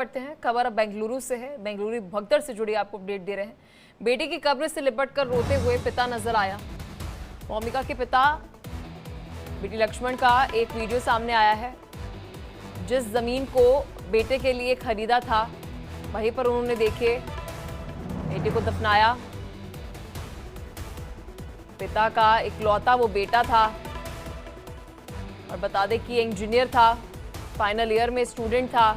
पढ़ते हैं। खबर अब बेंगलुरु से है। बेंगलुरु भगदड़ से जुड़ी आपको अपडेट दे रहे हैं। बेटी की कब्र से लिपटकर रोते हुए पिता नजर आया। मौमिका के पिता बेटी लक्ष्मण का एक वीडियो सामने आया है। जिस जमीन को बेटे के लिए खरीदा था वहीं पर उन्होंने देखे बेटे को दफनाया। पिता का इकलौता वो बेटा था और बता दें कि इंजीनियर था, फाइनल ईयर में स्टूडेंट था।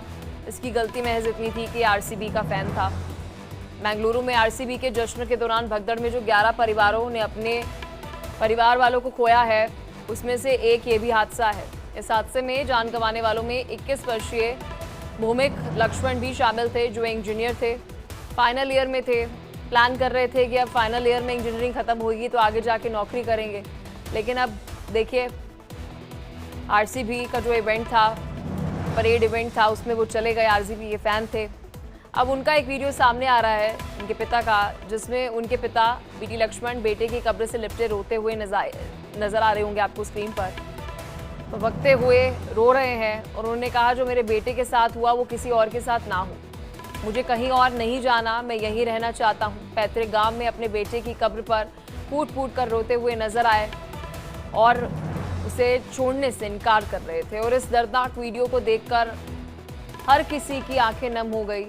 इसकी गलती महज इतनी थी कि आरसीबी का फैन था। बेंगलुरु में आरसीबी के जश्न के दौरान भगदड़ में जो 11 परिवारों ने अपने परिवार वालों को खोया है उसमें से एक ये भी हादसा है। इस हादसे में जान गंवाने वालों में 21 वर्षीय भूमिक लक्ष्मण भी शामिल थे, जो इंजीनियर थे, फाइनल ईयर में थे। प्लान कर रहे थे कि अब फाइनल ईयर में इंजीनियरिंग खत्म होगी तो आगे जाके नौकरी करेंगे, लेकिन अब देखिए आरसीबी का जो इवेंट था, परेड इवेंट था, उसमें वो चले गए। आरसीबी के फैन थे। अब उनका एक वीडियो सामने आ रहा है उनके पिता का, जिसमें उनके पिता बीटी लक्ष्मण बेटे की कब्र से लिपटे रोते हुए नजर आ रहे होंगे आपको स्क्रीन पर। तो वक्ते हुए रो रहे हैं और उन्होंने कहा जो मेरे बेटे के साथ हुआ वो किसी और के साथ ना हो। मुझे कहीं और नहीं जाना, मैं यहीं रहना चाहता हूँ। पैतृक गांव में अपने बेटे की कब्र पर फूट फूट कर रोते हुए नजर आए और उसे छोड़ने से इनकार कर रहे थे। और इस दर्दनाक वीडियो को देखकर हर किसी की आंखें नम हो गई।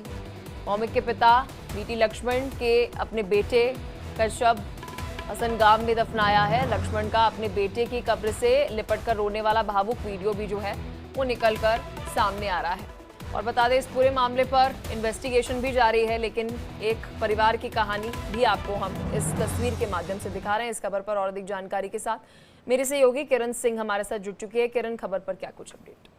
मौमिक के पिता बीटी लक्ष्मण के अपने बेटे का शव हसन गांव में दफनाया है। लक्ष्मण का अपने बेटे की कब्र से लिपटकर रोने वाला भावुक वीडियो भी जो है वो निकलकर सामने आ रहा है। और बता दें इस पूरे मामले पर इन्वेस्टिगेशन भी जारी है, लेकिन एक परिवार की कहानी भी आपको हम इस तस्वीर के माध्यम से दिखा रहे हैं। इस खबर पर और अधिक जानकारी के साथ मेरे सहयोगी किरण सिंह हमारे साथ जुड़ चुकी है। किरण, खबर पर क्या कुछ अपडेट?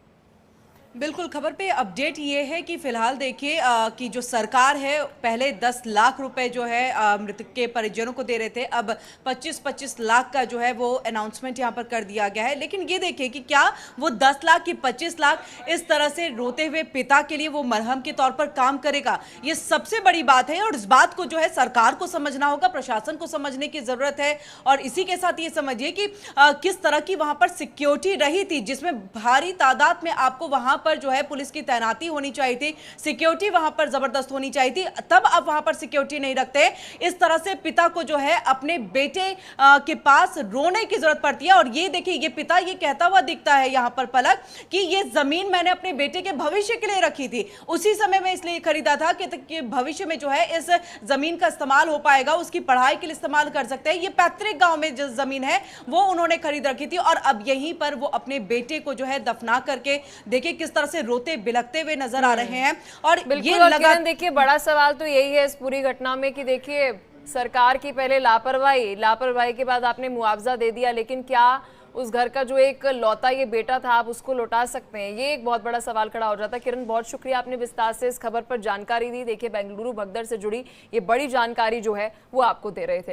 बिल्कुल, खबर पे अपडेट ये है कि फिलहाल देखिए कि जो सरकार है पहले 10 लाख रुपए जो है मृतक के परिजनों को दे रहे थे, अब 25-25 लाख का जो है वो अनाउंसमेंट यहाँ पर कर दिया गया है। लेकिन ये देखिए कि क्या वो 10 लाख की 25 लाख इस तरह से रोते हुए पिता के लिए वो मरहम के तौर पर काम करेगा, ये सबसे बड़ी बात है। और इस बात को जो है सरकार को समझना होगा, प्रशासन को समझने की जरूरत है। और इसी के साथ ये समझिए कि किस तरह की वहां पर सिक्योरिटी रही थी, जिसमें भारी तादाद में आपको वहां पर जो है पुलिस की तैनाती होनी चाहिए थी, सिक्योरिटी वहां पर जबरदस्त होनी चाहिए थी। तब आप वहां पर सिक्योरिटी नहीं रखते। इस तरह से पिता को जो है अपने बेटे के पास रोने की जरूरत पड़ती है। और ये देखिए ये पिता ये कहता हुआ दिखता है यहां पर पलक कि ये जमीन मैंने अपने बेटे के भविष्य के लिए रखी थी, उसी समय में इसलिए खरीदा था कि भविष्य में जो है इस जमीन का इस्तेमाल हो पाएगा, उसकी पढ़ाई के लिए इस्तेमाल कर सकते हैं। ये पैतृक गांव में जो जमीन है वो उन्होंने खरीद रखी थी और अब यहीं पर वो अपने बेटे को जो है दफना करके देखिए किस तरह से रोते बिलखते हुए नजर आ रहे हैं। और ये देखिए बड़ा सवाल तो यही है इस पूरी घटना में कि देखिए सरकार की पहले लापरवाही के बाद आपने मुआवजा दे दिया, लेकिन क्या उस घर का जो एक लौता ये बेटा था आप उसको लौटा सकते हैं? ये एक बहुत बड़ा सवाल खड़ा हो जाता है। किरण, बहुत शुक्रिया, आपने विस्तार से इस खबर पर जानकारी दी। देखिए बेंगलुरु भगदड़ से जुड़ी ये बड़ी जानकारी जो है वो आपको दे रहे थे।